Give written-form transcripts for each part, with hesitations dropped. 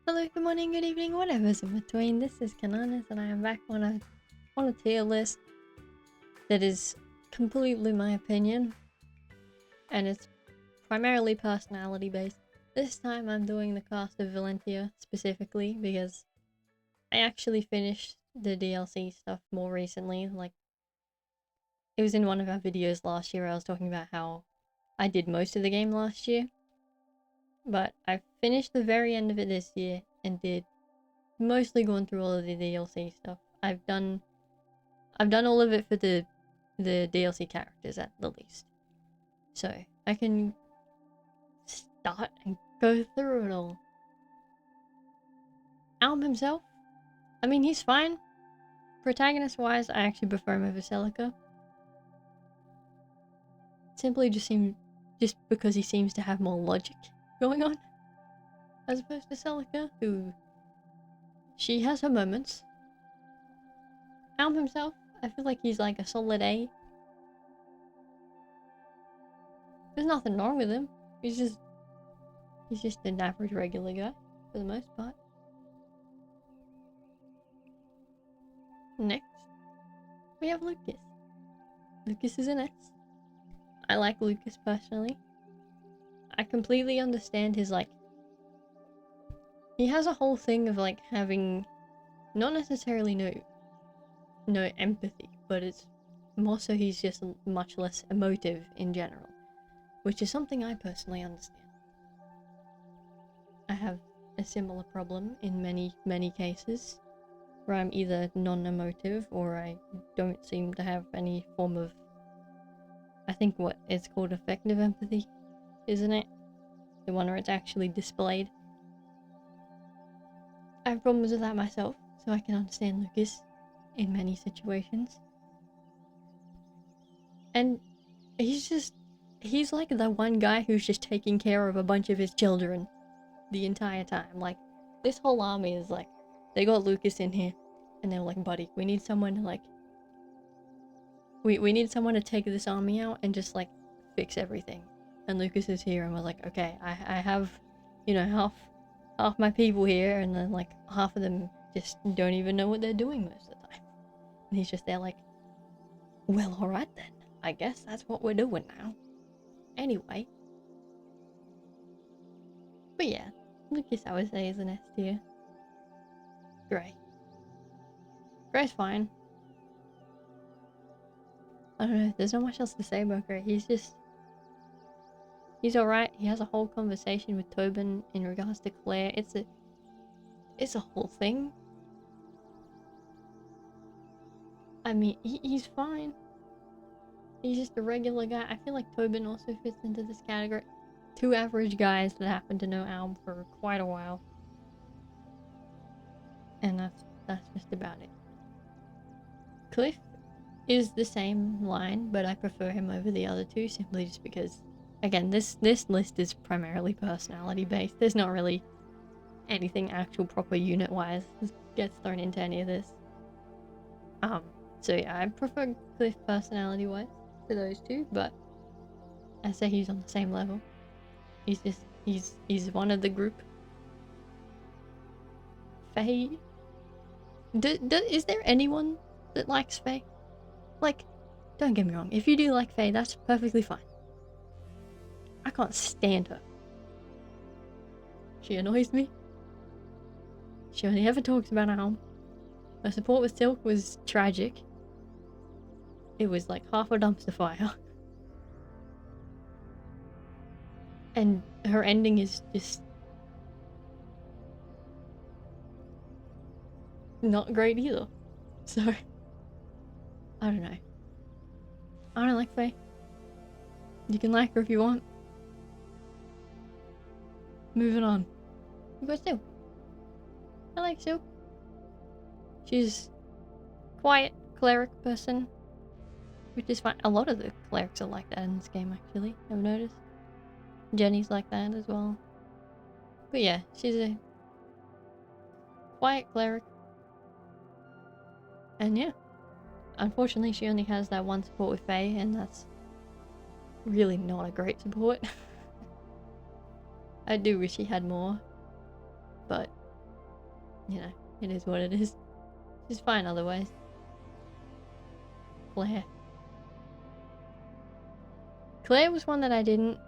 Hello, good morning, good evening, whatever's in between. This is Kinunners, and I am back on a tier list that is completely my opinion, and it's primarily personality based. This time I'm doing the cast of Valentia specifically because I actually finished the DLC stuff more recently. Like, it was in one of our videos last year. I was talking about how I did most of the game last year, but I finished the very end of it this year and did mostly gone through all of the DLC stuff. I've done all of it for the DLC characters at the least. So I can start and go through it all. Alm himself, I mean, he's fine. Protagonist wise, I actually prefer him over Celica. Simply just because he seems to have more logic going on. As opposed to Celica, who she has her moments. Alm himself, I feel like he's like a solid A. There's nothing wrong with him. He's just an average regular guy for the most part. Next, we have Lucas. Lucas is an S. I like Lucas personally. I completely understand his he has a whole thing of like having not necessarily no empathy, but it's more so he's just much less emotive in general, which is something I personally understand. I have a similar problem in many cases where I'm either non-emotive or I don't seem to have any form of, I think what it's called, effective empathy, isn't it? The one where it's actually displayed. I have problems with that myself, so I can understand Lucas in many situations. And he's like the one guy who's just taking care of a bunch of his children the entire time. Like, this whole army is like, they got Lucas in here, and they're like, buddy, we need someone to like, we need someone to take this army out and just like fix everything. And Lucas is here and was like, okay, I have, half my people here, and then like half of them just don't even know what they're doing most of the time. And he's just there like, well, alright then, I guess that's what we're doing now. Anyway. But yeah, Lucas I would say is an S tier. Gray. Gray's fine. I don't know, there's not much else to say about Gray. He's alright. He has a whole conversation with Tobin in regards to Claire. It's a whole thing. I mean, he's fine. He's just a regular guy. I feel like Tobin also fits into this category. Two average guys that happen to know Alm for quite a while. And that's just about it. Cliff is the same line, but I prefer him over the other two simply just because, again, this list is primarily personality based. There's not really anything actual proper unit wise gets thrown into any of this. So yeah, I prefer Cliff personality wise to those two, but I say he's on the same level. He's one of the group. Faye, is there anyone that likes Faye? Like, don't get me wrong, if you do like Faye, that's perfectly fine. I can't stand her. She annoys me. She only ever talks about Alm. Her support with Silk was tragic. It was like half a dumpster fire. And her ending is just not great either. So, I don't know. I don't like Faye. You can like her if you want. Moving on. We got Silk. I like Silk. She's quiet cleric person, which is fine. A lot of the clerics are like that in this game, actually, I've noticed. Jenny's like that as well. But yeah, she's a quiet cleric. And yeah, unfortunately she only has that one support with Faye, and that's really not a great support. I do wish he had more, but you know, it is what it is. She's fine otherwise. Claire. Claire was one that I didn't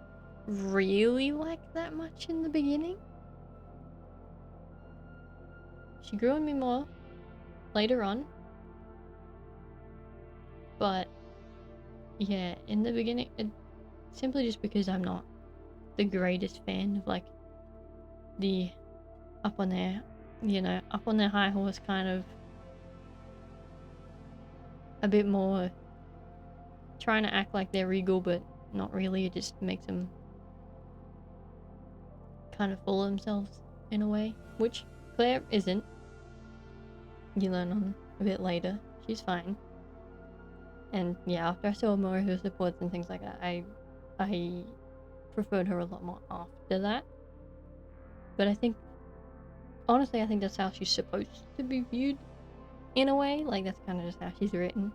really like that much in the beginning. She grew on me more later on. But yeah, in the beginning, simply just because I'm not the greatest fan of like the up on their, you know, up on their high horse kind of a bit more trying to act like they're regal, but not really. It just makes them kind of full of themselves in a way, which Claire isn't. You learn on a bit later. She's fine. And yeah, after I saw more of her supports and things like that, I preferred her a lot more after that. But I think, honestly, I think that's how she's supposed to be viewed in a way. Like, that's kind of just how she's written.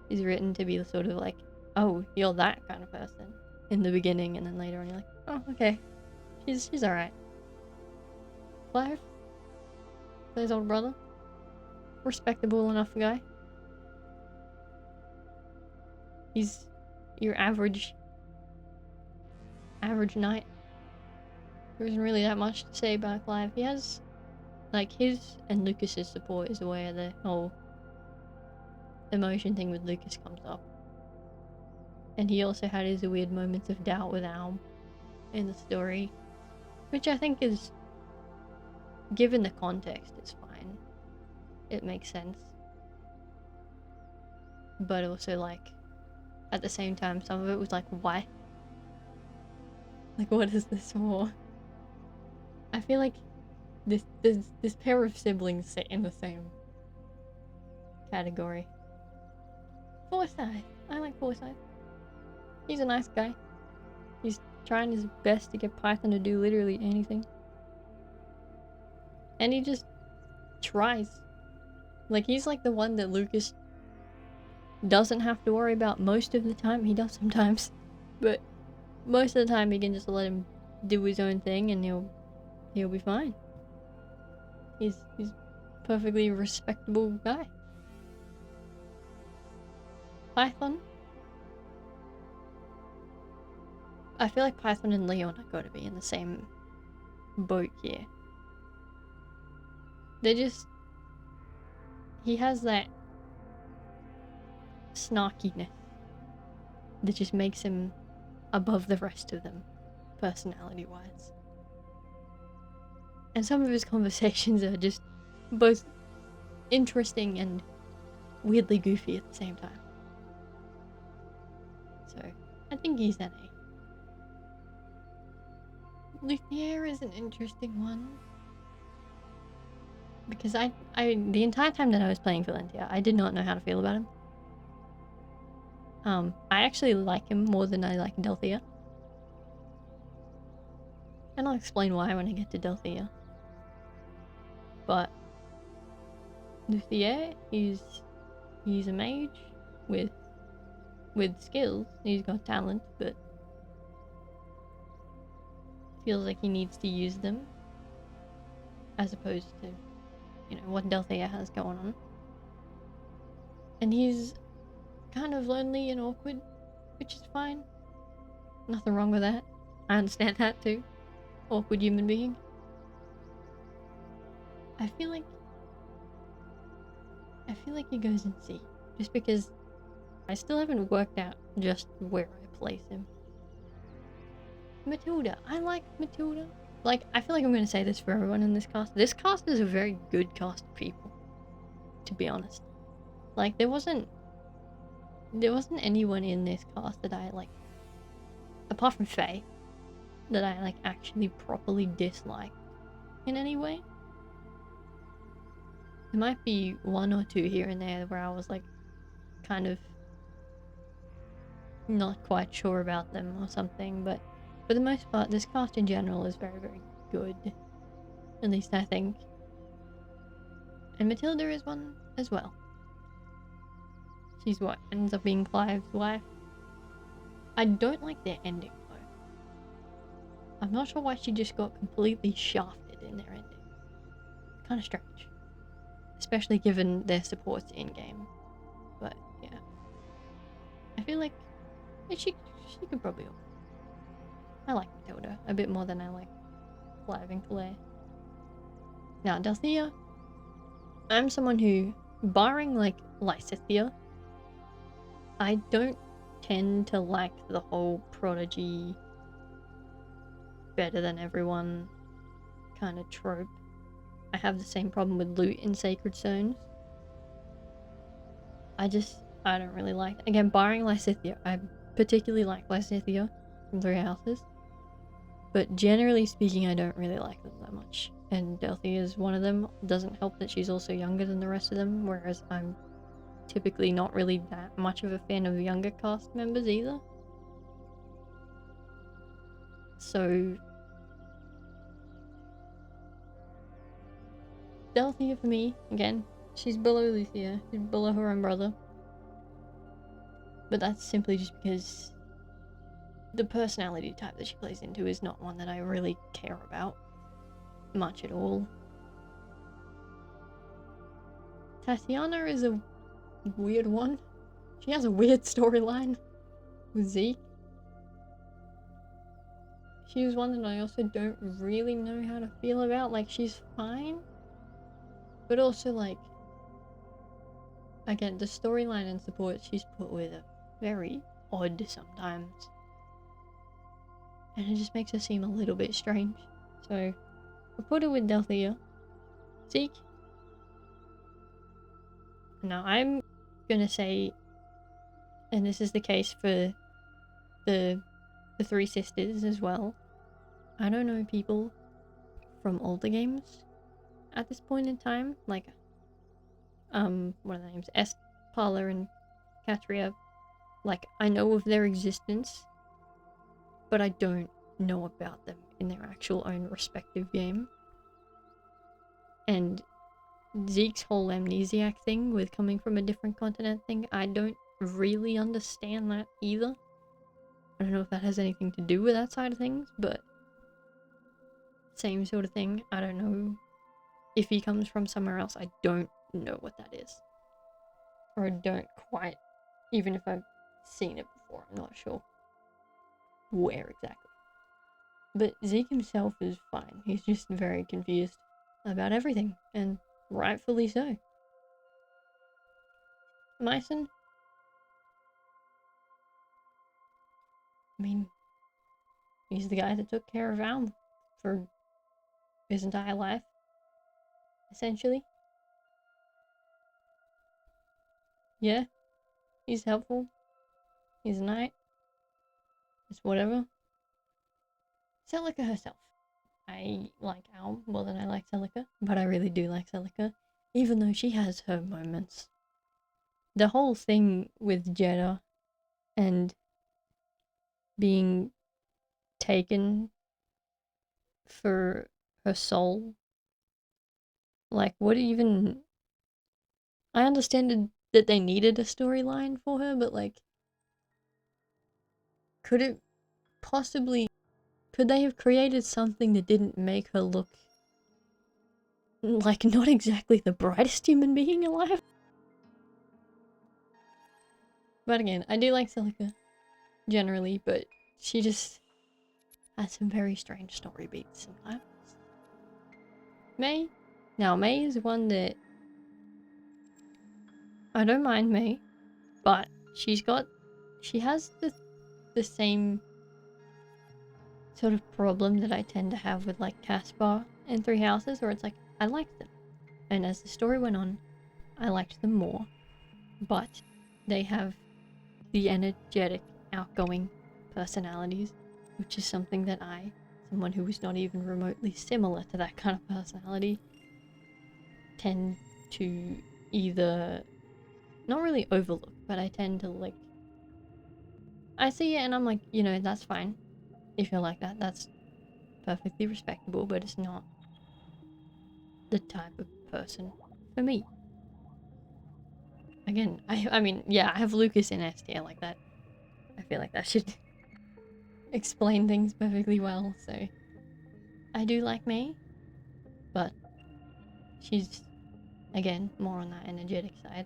She's written to be the sort of like, oh, you're that kind of person in the beginning, and then later on you're like, oh, okay, she's alright. Clive, his old brother, respectable enough guy. He's your average knight. There isn't really that much to say about Clive. He has, like, his and Lucas's support is where the whole emotion thing with Lucas comes up. And he also had his weird moments of doubt with Alm in the story, which I think is, given the context, is fine. It makes sense. But also, like, at the same time, some of it was like, why? Like, what is this for? I feel like this pair of siblings sit in the same category. Forsyth. I like Forsyth. He's a nice guy. He's trying his best to get Python to do literally anything. And he just tries. Like, he's like the one that Lucas doesn't have to worry about most of the time. He does sometimes. But most of the time he can just let him do his own thing and he'll be fine. He's perfectly respectable guy. Python. I feel like Python and Leon are going to be in the same boat here. They're just... He has that snarkiness that just makes him above the rest of them, personality-wise. And some of his conversations are just both interesting and weirdly goofy at the same time. So, I think he's an A. Luthier is an interesting one. Because I the entire time that I was playing Valentia, I did not know how to feel about him. I actually like him more than I like Delthea. And I'll explain why when I get to Delthea. But Luthier, he's a mage with skills. He's got talent, but feels like he needs to use them as opposed to, you know, what Delthea has going on. And he's kind of lonely and awkward, which is fine. Nothing wrong with that. I understand that too. Awkward human being. I feel like he goes in C, just because I still haven't worked out just where I place him. Matilda. I like Matilda. Like, I feel like I'm going to say this for everyone in this cast. This cast is a very good cast of people, to be honest. Like, there wasn't anyone in this cast that I, like, apart from Faye, that I, like, actually properly disliked in any way. There might be one or two here and there where I was, like, kind of not quite sure about them or something, but for the most part, this cast in general is very, very good. At least I think. And Matilda is one as well. She's what ends up being Clive's wife. I don't like their ending, though. I'm not sure why she just got completely shafted in their ending. kind of strange. Especially given their supports in-game. But, yeah. I feel like she could probably... I like Matilda a bit more than I like Clive and Claire. Now, Dorothea, I'm someone who, barring like Lysithea, I don't tend to like the whole prodigy, better than everyone kind of trope. I have the same problem with loot in Sacred Zones. I don't really like it. Again, barring Lysithea, I particularly like Lysithea from Three Houses. But generally speaking, I don't really like them that much. And Dorothea is one of them. Doesn't help that she's also younger than the rest of them, whereas I'm typically not really that much of a fan of younger cast members either. So Dorothea for me, again, she's below Luthia, she's below her own brother. But that's simply just because the personality type that she plays into is not one that I really care about much at all. Tatiana is a weird one. She has a weird storyline with Zeke. She was one that I also don't really know how to feel about. Like, she's fine, but also, like, again, the storyline and support she's put with are very odd sometimes. And it just makes her seem a little bit strange. So, I put her with Dorothea. Zeke. Now, I'm gonna say, and this is the case for the three sisters as well, I don't know people from older games at this point in time, like, what are their names? Parla and Katria. Like, I know of their existence, but I don't know about them in their actual own respective game. And Zeke's whole amnesiac thing with coming from a different continent thing, I don't really understand that either. I don't know if that has anything to do with that side of things, but same sort of thing. I don't know if he comes from somewhere else. I don't know what that is. Or I don't quite, even if I've seen it before, I'm not sure where exactly. But Zeke himself is fine. He's just very confused about everything, and rightfully so. Myson? I mean, he's the guy that took care of Al for his entire life, essentially. Yeah, he's helpful. He's a knight. It's whatever. Celica herself. I like Al more than I like Celica, but I really do like Celica, even though she has her moments. The whole thing with Jeddah and being taken for her soul, like, what even... I understand that they needed a storyline for her, but, like, could they have created something that didn't make her look like not exactly the brightest human being alive? But again, I do like Celica generally, but she just has some very strange story beats sometimes. May? Now, May is one that I don't mind May, but she has the same sort of problem that I tend to have with, like, Caspar and Three Houses, where it's like, I liked them. And as the story went on, I liked them more. But they have the energetic, outgoing personalities, which is something that someone who is not even remotely similar to that kind of personality, tend to either not really overlook, but I tend to, like, I see it and I'm like, you know, that's fine. If you're like that, that's perfectly respectable, but it's not the type of person for me. Again, I mean, yeah, I have Lucas in S tier like that. I feel like that should explain things perfectly well, so I do like May, but she's, again, more on that energetic side.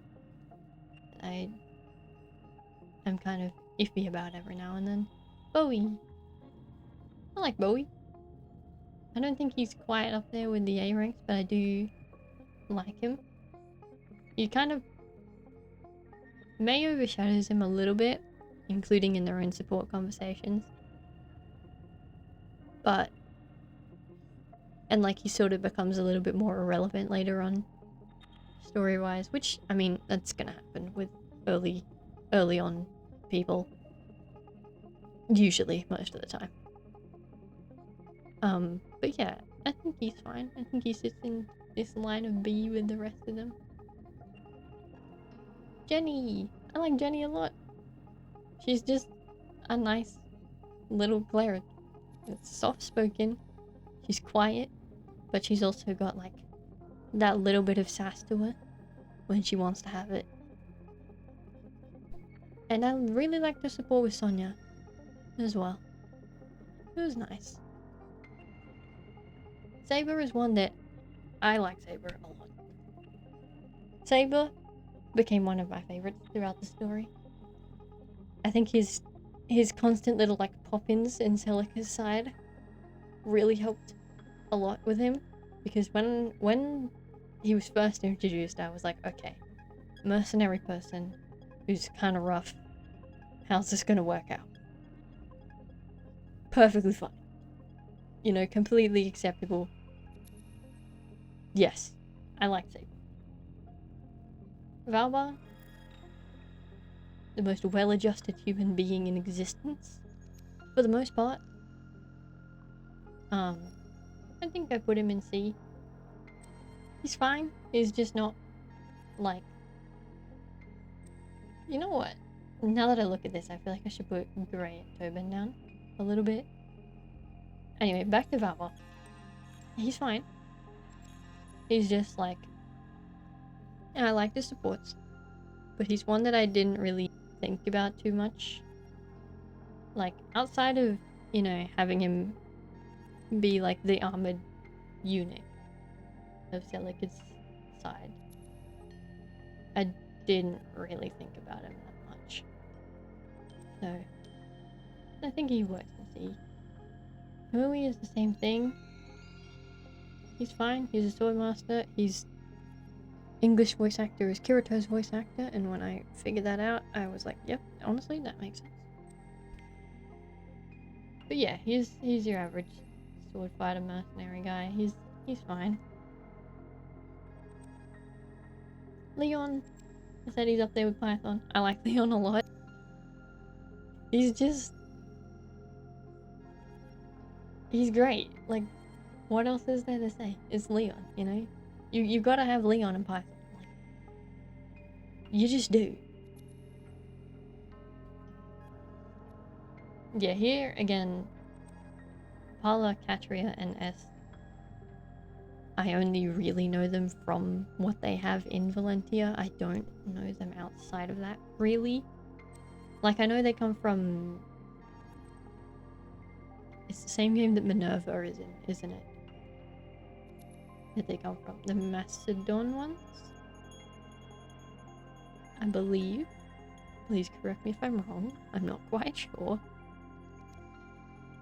I'm kind of iffy about every now and then. Bowie. I like Bowie. I don't think he's quite up there with the A ranks, but I do like him. He kind of may overshadows him a little bit, including in their own support conversations. But, and like he sort of becomes a little bit more irrelevant later on, story-wise, which, I mean, that's gonna happen with early on people. Usually, most of the time. But yeah, I think he's fine. I think he sits in this line of B with the rest of them. Jenny! I like Jenny a lot. She's just a nice little cleric. It's soft-spoken. She's quiet, but she's also got like that little bit of sass to her when she wants to have it. And I really liked her support with Sonya as well. It was nice. Saber is one that I like Saber a lot. Saber became one of my favorites throughout the story. I think his constant little like pop-ins in Celica's side really helped a lot with him, because when he was first introduced, I was like, okay, mercenary person who's kind of rough, how's this gonna work out? Perfectly fine. You know, completely acceptable. Yes, I like Saber. Valbar, the most well-adjusted human being in existence, for the most part. I think I put him in C. He's fine. He's just not, like... You know what? Now that I look at this, I feel like I should put Gray and Tobin down a little bit. Anyway, back to Valvar. He's fine. He's just like... I like the supports, but he's one that I didn't really think about too much. Like, outside of, you know, having him be like the armored eunuch of Celica's side, I didn't really think about him that much. So, I think he works in C. Kamui is the same thing. He's fine. He's a swordmaster. His English voice actor is Kirito's voice actor, and when I figured that out, I was like, yep, honestly, that makes sense. But yeah, he's your average sword fighter mercenary guy. He's fine. Leon, I said he's up there with Python. I like Leon a lot. He's great. Like, what else is there to say? It's Leon, you know? You gotta have Leon and Python. Like, you just do. Yeah, here, again, Paula, Katria, and S. I only really know them from what they have in Valentia. I don't know them outside of that, really. Like, I know they come from... It's the same game that Minerva is in, isn't it? That they come from. The Macedon ones? I believe. Please correct me if I'm wrong. I'm not quite sure.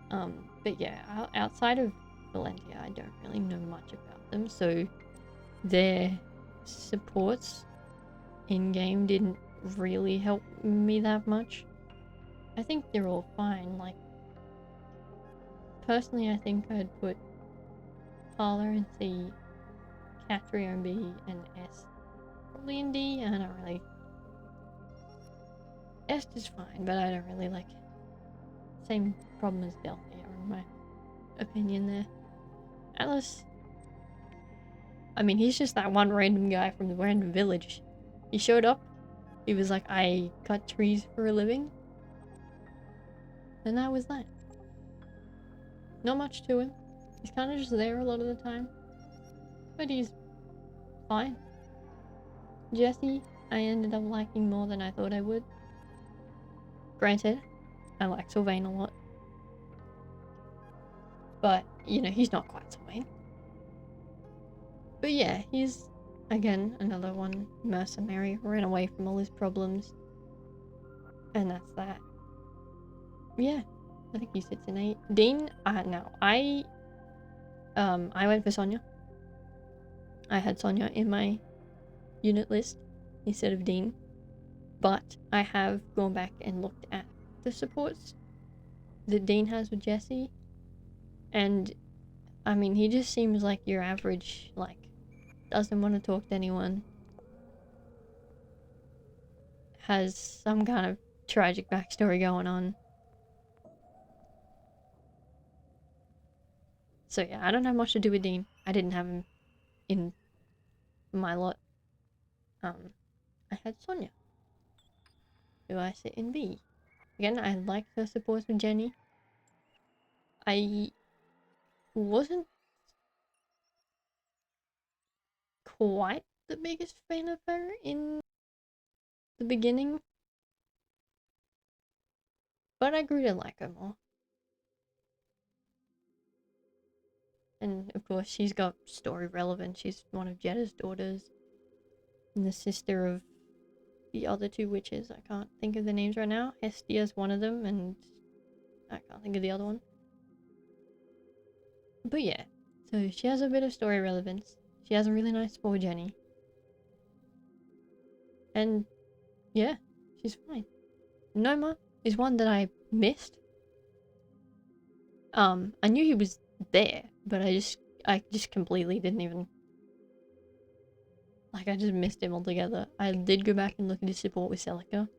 But yeah, outside of Valentia, I don't really know much about them, so their supports in-game didn't really help me that much. I think they're all fine. Like, personally, I think I'd put Paula in C, Katria in B, and S probably in D. I don't really... S is fine, but I don't really like... Same problem as Delphia, in my opinion there. Atlas... I mean, he's just that one random guy from the random village. He showed up, he was like, I cut trees for a living. And that was that. Not much to him. He's kind of just there a lot of the time. But he's fine. Jesse, I ended up liking more than I thought I would. Granted, I like Sylvain a lot. But, you know, he's not quite Sylvain. But yeah, he's, again, another one mercenary, ran away from all his problems. And that's that. Yeah, I think he sits in 8. Dean, no, I went for Sonya. I had Sonya in my unit list instead of Dean. But I have gone back and looked at the supports that Dean has with Jesse. And, I mean, he just seems like your average, like, doesn't want to talk to anyone. Has some kind of tragic backstory going on. So yeah, I don't have much to do with Dean. I didn't have him in my lot. I had Sonya, who I sit in B. Again, I liked her supports with Jenny. I wasn't quite the biggest fan of her in the beginning, but I grew to like her more. And of course, she's got story relevance. She's one of Jetta's daughters, and the sister of the other two witches. I can't think of the names right now. Hestia's one of them, and I can't think of the other one. But yeah, so she has a bit of story relevance. She has a really nice for Jenny. And yeah, she's fine. Noma is one that I missed. I knew he was there, but I just completely didn't even, like, I just missed him altogether. I did go back and look at his support with Celica.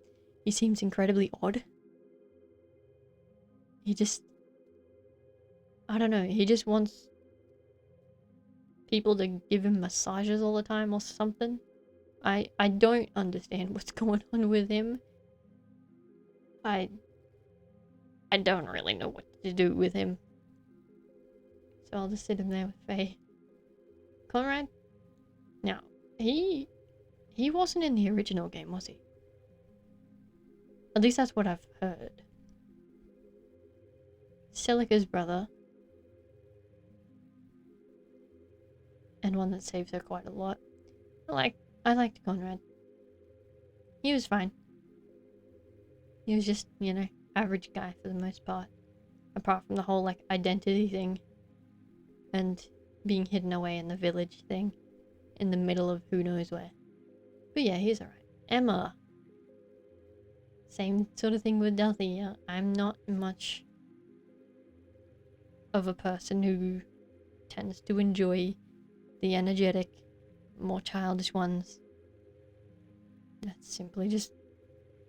He seems incredibly odd. He just, I don't know, he just wants people to give him massages all the time or something. I don't understand what's going on with him. I don't really know what to do with him. So I'll just sit him there with Faye. Conrad? Now, he wasn't in the original game, was he? At least that's what I've heard. Celica's brother. And one that saves her quite a lot. I liked Conrad. He was fine. He was just, you know, average guy for the most part. Apart from the whole, like, identity thing. And being hidden away in the village thing. In the middle of who knows where. But yeah, he's alright. Emma. Same sort of thing with Delthea. I'm not much of a person who tends to enjoy the energetic, more childish ones. That's simply just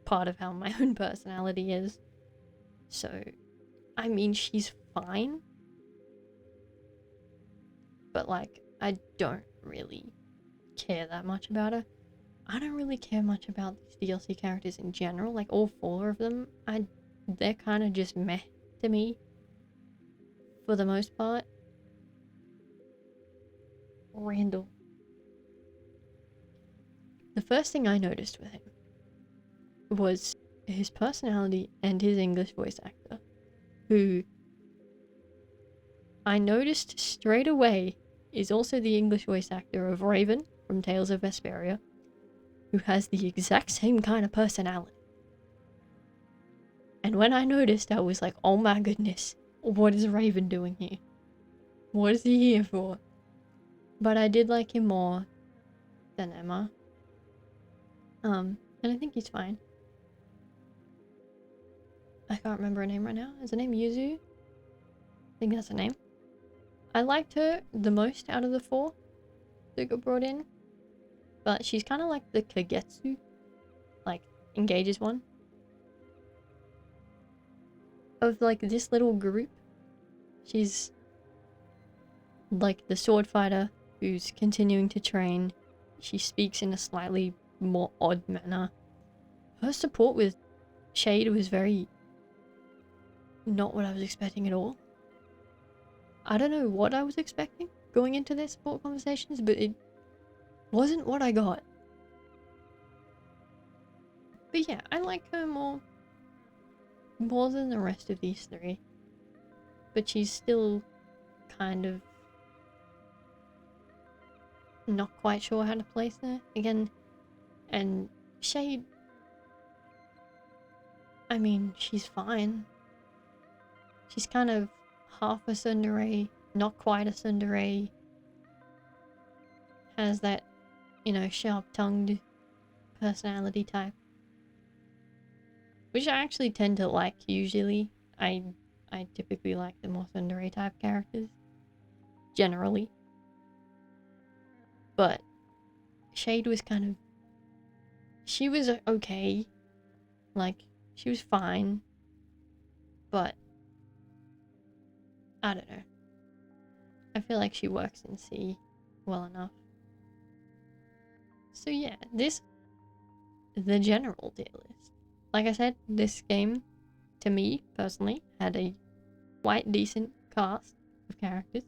part of how my own personality is. So, I mean, she's fine. But, like, I don't really care that much about her. I don't really care much about these DLC characters in general. Like, all 4 of them, they're kind of just meh to me. For the most part. Randall. The first thing I noticed with him was his personality and his English voice actor, who I noticed straight away is also the English voice actor of Raven from Tales of Vesperia, who has the exact same kind of personality. And when I noticed, I was like, oh my goodness, what is Raven doing here? What is he here for? But I did like him more than Emma. And I think he's fine. I can't remember her name right now. Is her name Yuzu? I think that's her name. I liked her the most out of the 4 that got brought in. But she's kind of like the Kagetsu. Like, engages one. Of, like, this little group. She's like the sword fighter who's continuing to train. She speaks in a slightly more odd manner. Her support with Shade was very not what I was expecting at all. I don't know what I was expecting going into their support conversations, but it wasn't what I got. But yeah, I like her more than the rest of these 3. But she's still kind of not quite sure how to place her again. And Shade, I mean, she's fine. She's kind of half a tsundere, not quite a tsundere. Has that, you know, sharp-tongued personality type, which I actually tend to like usually. I typically like the more tsundere type characters, generally. But Shade was kind of... she was okay. Like, she was fine. But I don't know. I feel like she works in C well enough. So yeah, the general tier list. Like I said, this game, to me, personally, had a quite decent cast of characters.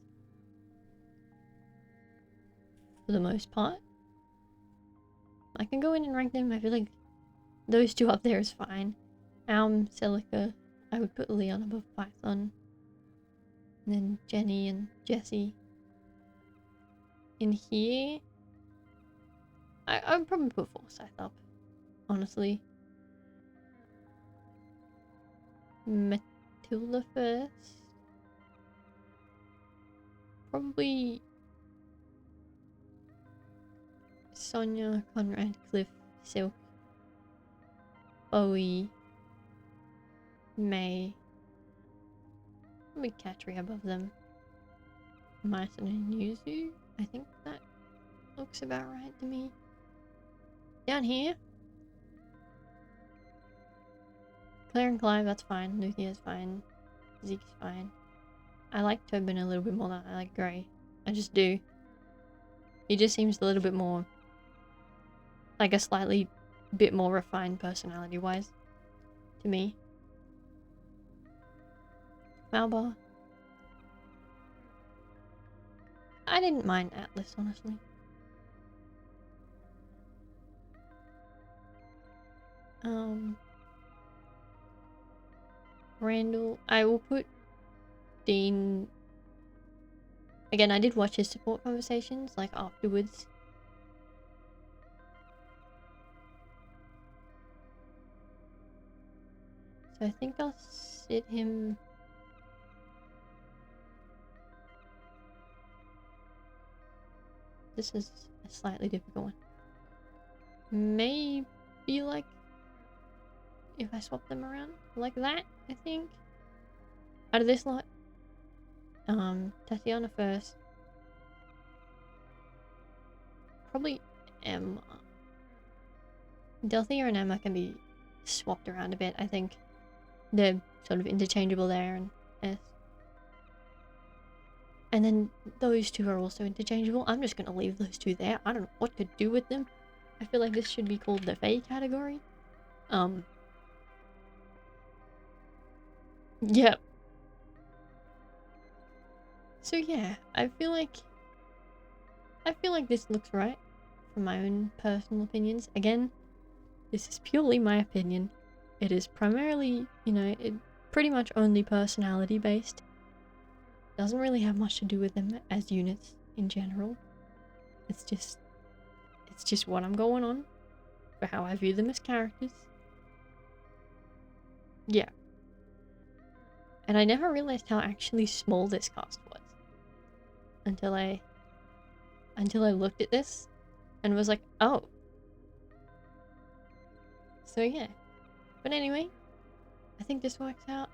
For the most part. I can go in and rank them. I feel like those two up there is fine. Celica, I would put Leon above Python. And then Jenny and Jessie. In here, I would probably put Forsyth up, honestly. Matilda first. Probably Sonia, Conrad, Cliff, Silk, Bowie, May. Probably Katria above them. Myson and Yuzu. I think that looks about right to me. Down here, Claire and Clive, that's fine. Luthia's fine. Zeke's fine. I like Tobin a little bit more than I like Gray. I just do. He just seems a little bit more... like a slightly bit more refined personality-wise. To me. Malbar. I didn't mind Atlas, honestly. Randall. I will put Dean... again, I did watch his support conversations, like, afterwards. So I think I'll sit him... this is a slightly difficult one. Maybe, like, if I swap them around like that, I think. Out of this lot, Tatiana first. Probably Emma. Delthea and Emma can be swapped around a bit, I think. They're sort of interchangeable there, and S. And then those two are also interchangeable. I'm just gonna leave those two there. I don't know what to do with them. I feel like this should be called the Fae category. Yep. So yeah, I feel like this looks right from my own personal opinions. Again, this is purely my opinion. It is primarily, you know, pretty much only personality based. Doesn't really have much to do with them as units in general. It's just what I'm going on for how I view them as characters. Yeah. And I never realized how actually small this cast was until I looked at this and was like, oh. So yeah. But anyway, I think this works out.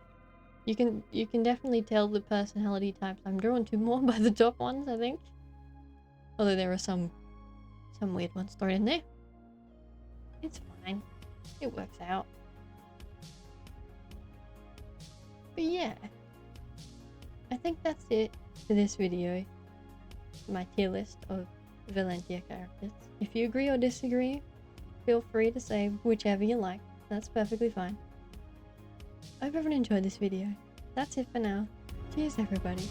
You can definitely tell the personality types I'm drawn to more by the top ones, I think. Although there are some weird ones thrown in there. It's fine. It works out. But yeah, I think that's it for this video. My tier list of Valentia characters. If you agree or disagree, feel free to say whichever you like. That's perfectly fine. I hope everyone enjoyed this video. That's it for now. Cheers everybody.